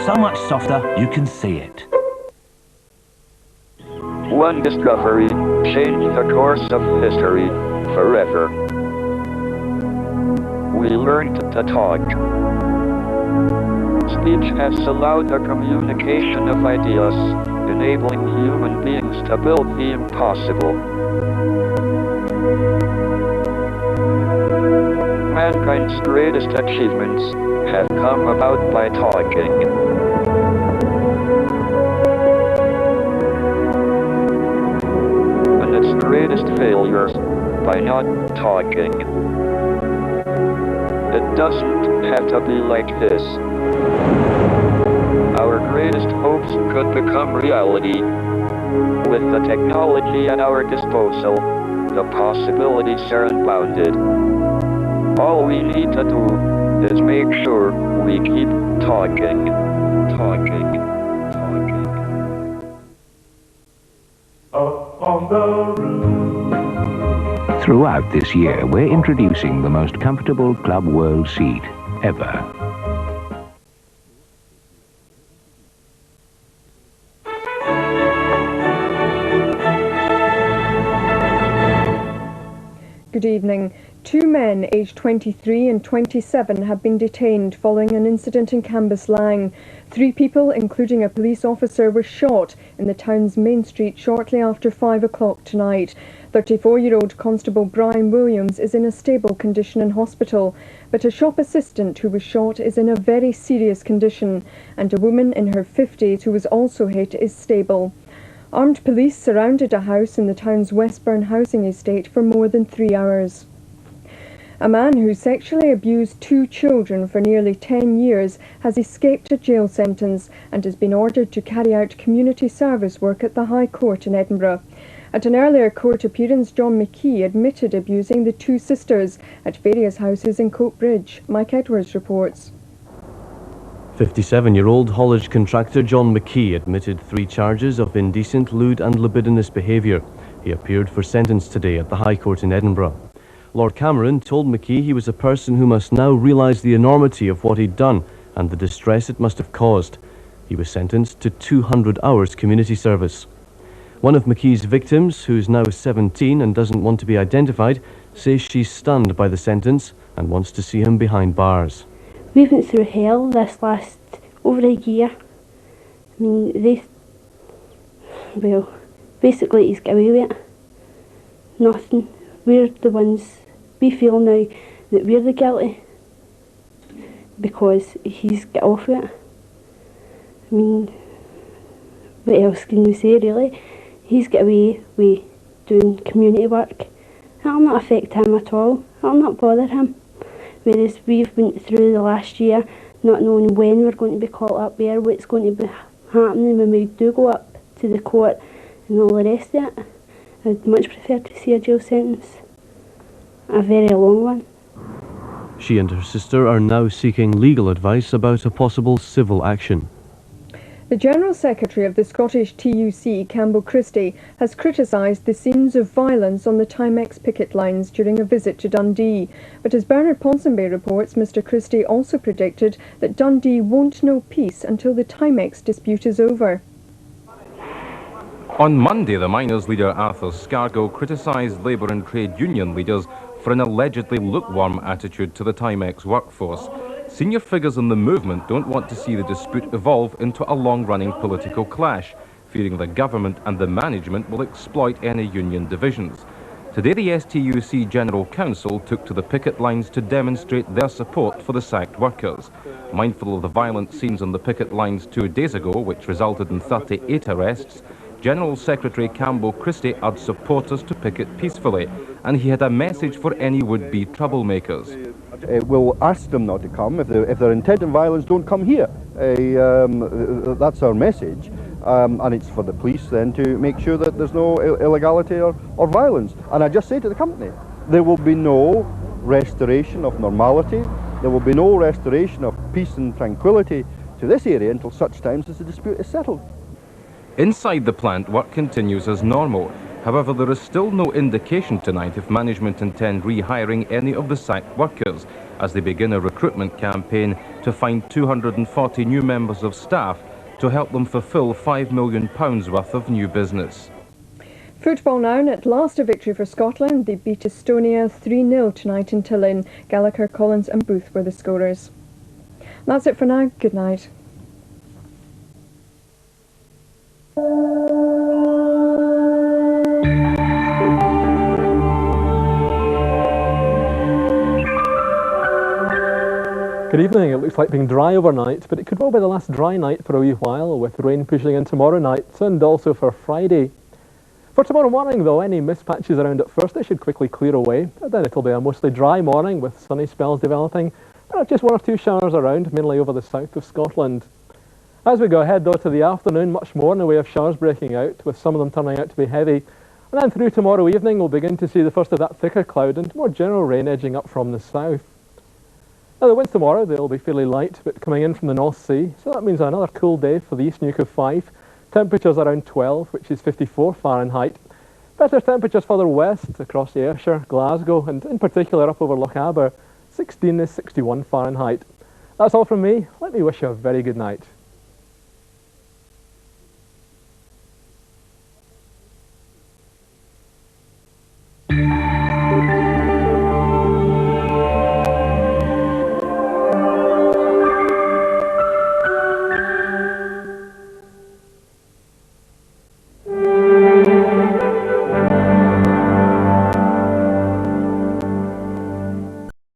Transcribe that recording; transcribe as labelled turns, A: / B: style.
A: So much softer you can see it.
B: One discovery changed the course of history forever. We learned to talk. Speech has allowed the communication of ideas, enabling human beings to build the impossible. Mankind's greatest achievements have come about by talking. And its greatest failures by not talking. It doesn't have to be like this. Our greatest hopes could become reality. With the technology at our disposal, the possibilities are unbounded. All we need to do is make sure we keep talking.
C: Up on the roof.
A: Throughout this year, we're introducing the most comfortable Club World seat ever.
D: Good evening. Two men aged 23 and 27 have been detained following an incident in Cambuslang. 3 people, including a police officer, were shot in the town's main street shortly after 5 o'clock tonight. 34-year-old Constable Brian Williams is in a stable condition in hospital, but a shop assistant who was shot is in a very serious condition, and a woman in her 50s who was also hit is stable. Armed police surrounded a house in the town's Westburn housing estate for more than 3 hours. A man who sexually abused 2 children for nearly 10 years has escaped a jail sentence and has been ordered to carry out community service work at the High Court in Edinburgh. At an earlier court appearance, John McKee admitted abusing the 2 sisters at various houses in Coatbridge. Mike Edwards reports.
E: 57-year-old haulage contractor John McKee admitted 3 charges of indecent, lewd and libidinous behaviour. He appeared for sentence today at the High Court in Edinburgh. Lord Cameron told McKee he was a person who must now realise the enormity of what he'd done and the distress it must have caused. He was sentenced to 200 hours community service. One of McKee's victims, who's now 17 and doesn't want to be identified, says she's stunned by the sentence and wants to see him behind bars.
F: We went through hell this last over a year. I mean, basically he's got away with it. Nothing. We're the ones, we feel now that we're the guilty because he's got off with it. I mean, what else can you say really? He's got away with doing community work. That'll not affect him at all. That'll not bother him. Whereas we've went through the last year not knowing when we're going to be caught up there, what's going to be happening when we do go up to the court and all the rest of it. I'd much prefer to see a jail sentence, a very long one.
E: She and her sister are now seeking legal advice about a possible civil action.
D: The General Secretary of the Scottish TUC, Campbell Christie, has criticised the scenes of violence on the Timex picket lines during a visit to Dundee. But as Bernard Ponsonby reports, Mr Christie also predicted that Dundee won't know peace until the Timex dispute is over.
G: On Monday, the miners' leader Arthur Scargill criticised Labour and trade union leaders for an allegedly lukewarm attitude to the Timex workforce. Senior figures in the movement don't want to see the dispute evolve into a long-running political clash, fearing the government and the management will exploit any union divisions. Today, the STUC General Council took to the picket lines to demonstrate their support for the sacked workers. Mindful of the violent scenes on the picket lines 2 days ago, which resulted in 38 arrests, General Secretary Campbell Christie urged supporters to picket peacefully, and he had a message for any would-be troublemakers.
H: We'll ask them not to come. If they're intent on violence, don't come here. That's our message. And it's for the police then to make sure that there's no illegality or violence. And I just say to the company, there will be no restoration of normality, there will be no restoration of peace and tranquility to this area until such times as the dispute is settled.
G: Inside the plant, work continues as normal. However, there is still no indication tonight if management intend rehiring any of the sacked workers as they begin a recruitment campaign to find 240 new members of staff to help them fulfil £5 million worth of new business.
D: Football now, and at last a victory for Scotland. They beat Estonia 3-0 tonight in Tallinn. Gallagher, Collins and Booth were the scorers. That's it for now. Good night.
I: Good evening. It looks like being dry overnight, but it could well be the last dry night for a wee while, with rain pushing in tomorrow night and also for Friday. For tomorrow morning, though, any mist patches around at first, they should quickly clear away. And then it'll be a mostly dry morning with sunny spells developing, but just one or two showers around, mainly over the south of Scotland. As we go ahead, though, to the afternoon, much more in the way of showers breaking out, with some of them turning out to be heavy. And then through tomorrow evening, we'll begin to see the first of that thicker cloud and more general rain edging up from the south. Now, the winds tomorrow, they'll be fairly light, but coming in from the North Sea, so that means another cool day for the East Neuk of Fife. Temperatures around 12, which is 54 Fahrenheit. Better temperatures further west, across Ayrshire, Glasgow, and in particular up over Lochaber, 16 is 61 Fahrenheit. That's all from me. Let me wish you a very good night.